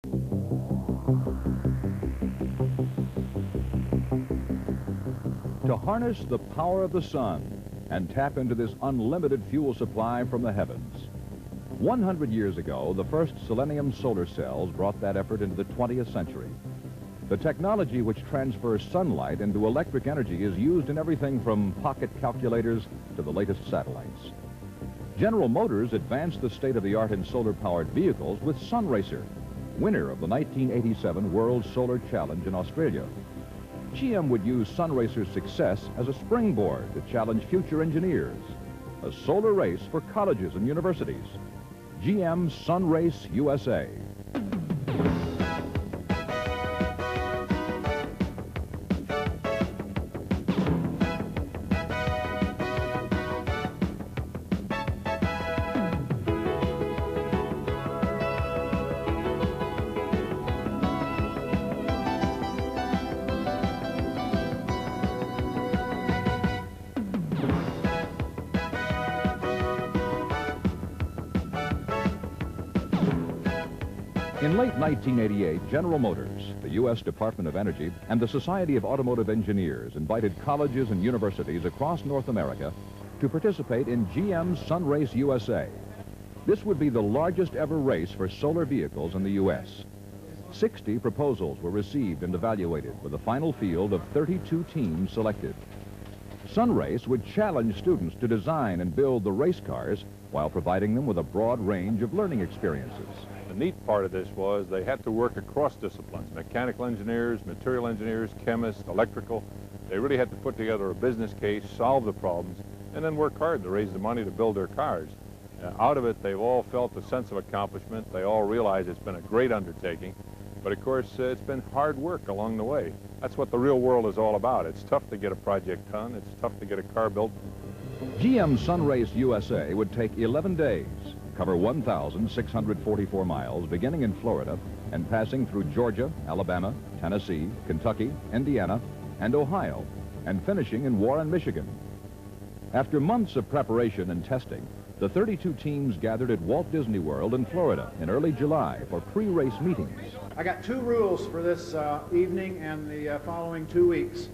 To harness the power of the sun and tap into this unlimited fuel supply from the heavens. 100 years ago, the first selenium solar cells brought that effort into the 20th century. The technology which transfers sunlight into electric energy is used in everything from pocket calculators to the latest satellites. General Motors advanced the state-of-the-art in solar-powered vehicles with Sunrayce, winner of the 1987 World Solar Challenge in Australia. GM would use Sunrayce's success as a springboard to challenge future engineers. A solar race for colleges and universities. GM Sunrayce USA. In late 1988, General Motors, the U.S. Department of Energy, and the Society of Automotive Engineers invited colleges and universities across North America to participate in GM's Sunrayce USA. This would be the largest ever race for solar vehicles in the U.S. 60 proposals were received and evaluated, with a final field of 32 teams selected. Sunrayce would challenge students to design and build the race cars while providing them with a broad range of learning experiences. The neat part of this was they had to work across disciplines, mechanical engineers, material engineers, chemists, electrical. They really had to put together a business case, solve the problems, and then work hard to raise the money to build their cars. Out of it, they've all felt a sense of accomplishment. They all realize it's been a great undertaking. But of course, it's been hard work along the way. That's what the real world is all about. It's tough to get a project done. It's tough to get a car built. GM Sunrayce USA would take 11 days, cover 1,644 miles, beginning in Florida and passing through Georgia, Alabama, Tennessee, Kentucky, Indiana, and Ohio, and finishing in Warren, Michigan. After months of preparation and testing, the 32 teams gathered at Walt Disney World in Florida in early July for pre-race meetings. I got two rules for this evening and the following 2 weeks.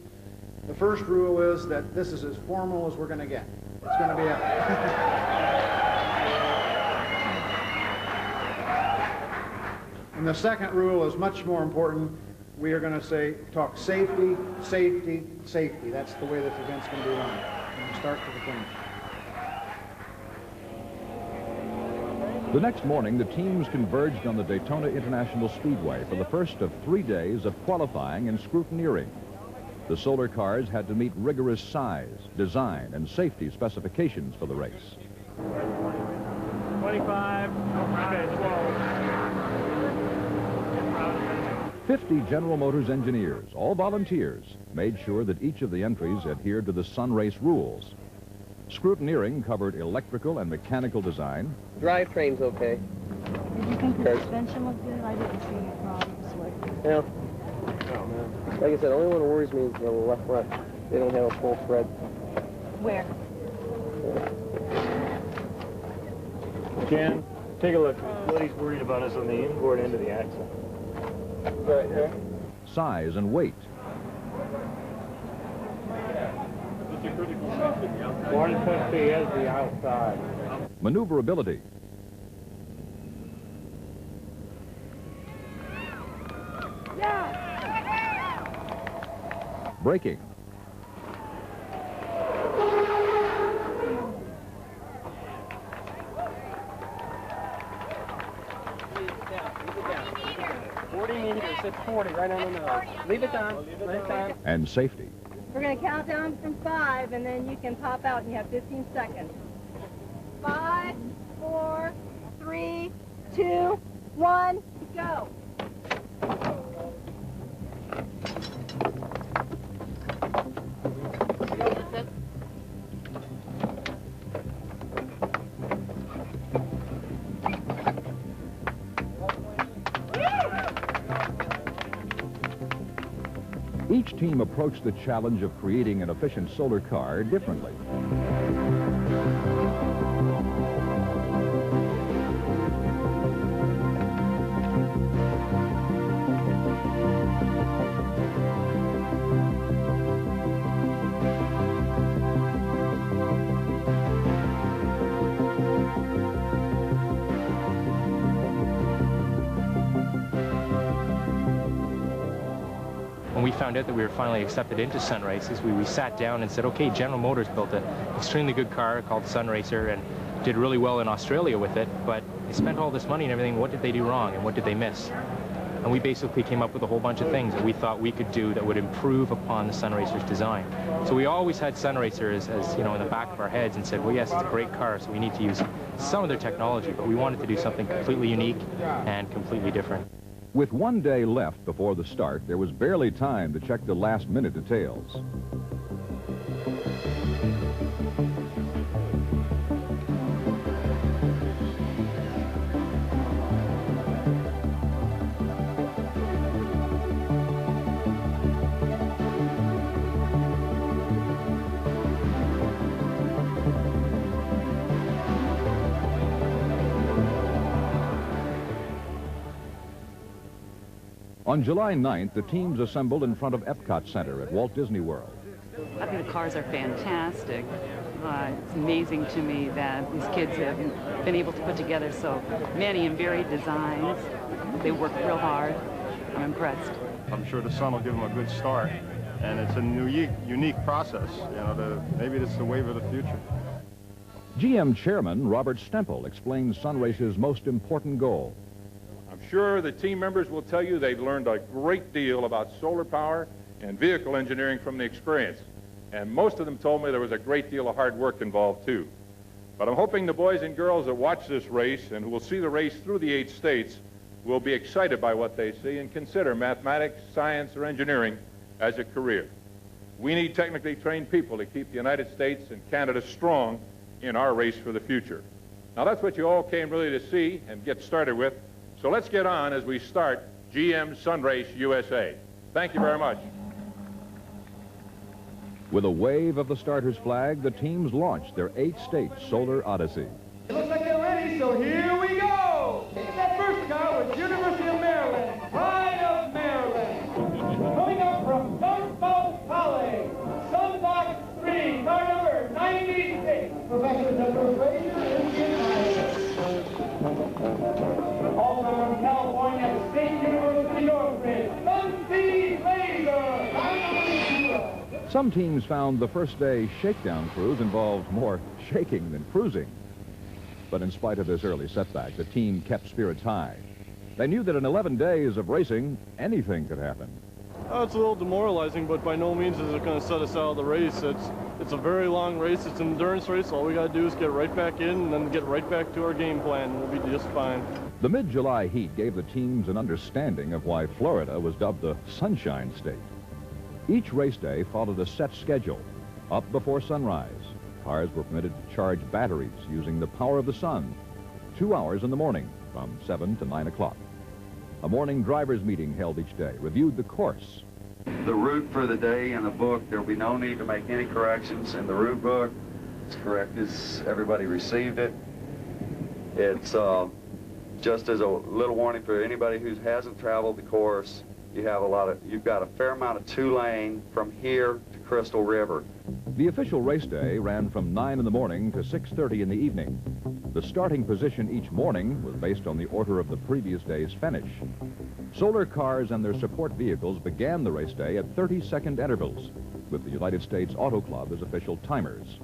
The first rule is that this is as formal as we're going to get. It's going to be And the second rule is much more important. We are going to talk safety, safety, safety. That's the way this event's going to be run, from the start to the finish. The next morning, the teams converged on the Daytona International Speedway for the first of 3 days of qualifying and scrutineering. The solar cars had to meet rigorous size, design, and safety specifications for the race. 25, okay, 12. 50 General Motors engineers, all volunteers, made sure that each of the entries adhered to the Sunrayce rules. Scrutineering covered electrical and mechanical design. Drivetrain's okay. Did you think the suspension was good? I didn't see any problems with it. Yeah. Oh, man. Like I said, the only one that worries me is the left front. They don't have a full spread. Where? Jan, take a look. What he's worried about is on the inboard end of the axle. Right here. Size and weight. 150 is the outside. Maneuverability. Braking. It's 40 right on the nose. Leave it down. Leave it down. And safety. We're going to count down from 5, and then you can pop out, and you have 15 seconds. 5, 4, 3, 2, 1, go. Each team approached the challenge of creating an efficient solar car differently. we found out that we were finally accepted into Sunrayce, we sat down and said, okay, General Motors built an extremely good car called Sunraycer and did really well in Australia with it, but they spent all this money and everything. What did they do wrong and what did they miss? And we basically came up with a whole bunch of things that we thought we could do that would improve upon the Sunraycer's design. So we always had Sunraycer as you know, in the back of our heads and said, well, yes, it's a great car, so we need to use some of their technology, but we wanted to do something completely unique and completely different. With 1 day left before the start, there was barely time to check the last-minute details. On July 9th, the teams assembled in front of Epcot Center at Walt Disney World. I think the cars are fantastic. It's amazing to me that these kids have been able to put together so many and varied designs. They work real hard. I'm impressed. I'm sure the sun will give them a good start, and it's a unique process. You know, maybe it's the wave of the future. GM Chairman Robert Stempel explains Sunrayce's most important goal. I'm sure the team members will tell you they've learned a great deal about solar power and vehicle engineering from the experience. And most of them told me there was a great deal of hard work involved too. But I'm hoping the boys and girls that watch this race and who will see the race through the 8 states will be excited by what they see and consider mathematics, science, or engineering as a career. We need technically trained people to keep the United States and Canada strong in our race for the future. Now that's what you all came really to see and get started with. So let's get on as we start GM Sunrayce USA. Thank you very much. With a wave of the starter's flag, the teams launched their 8-state solar odyssey. It looks like they're ready, so here we go. That first car was University of Maryland, Pride of Maryland. Coming up from Dartmouth College, Sunbox 3, car number 96. Professor Dr. Fraser is also from California, the State University Northridge, Sunrayce. Some teams found the first day shakedown cruise involved more shaking than cruising. But in spite of this early setback, the team kept spirits high. They knew that in 11 days of racing, anything could happen. It's a little demoralizing, but by no means is it going to set us out of the race. It's a very long race. It's an endurance race. All we got to do is get right back in and then get right back to our game plan. We'll be just fine. The mid-July heat gave the teams an understanding of why Florida was dubbed the Sunshine State. Each race day followed a set schedule. Up before sunrise, cars were permitted to charge batteries using the power of the sun. 2 hours in the morning from 7 to 9 o'clock. A morning drivers' meeting held each day, reviewed the course. The route for the day in the book, there will be no need to make any corrections in the route book. It's correct as everybody received it. It's just as a little warning for anybody who hasn't traveled the course. You've got a fair amount of 2-lane from here to Crystal River. The official race day ran from 9 in the morning to 6:30 in the evening. The starting position each morning was based on the order of the previous day's finish. Solar cars and their support vehicles began the race day at 30-second intervals, with the United States Auto Club as official timers.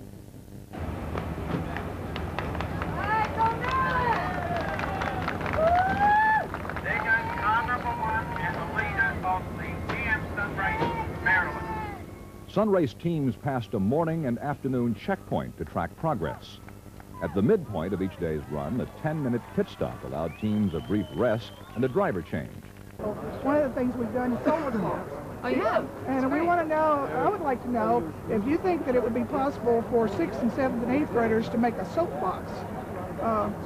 Sunrayce teams passed a morning and afternoon checkpoint to track progress. At the midpoint of each day's run, a 10-minute pit stop allowed teams a brief rest and a driver change. One of the things we've done is solar cars. Oh, yeah. And we want to know, I would like to know, if you think that it would be possible for 6th and 7th and 8th graders to make a soapbox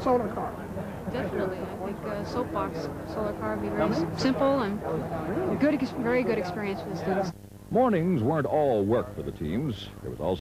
solar car. Definitely. I think a soapbox solar car would be very simple and very good experience for the students. Mornings weren't all work for the teams. There was also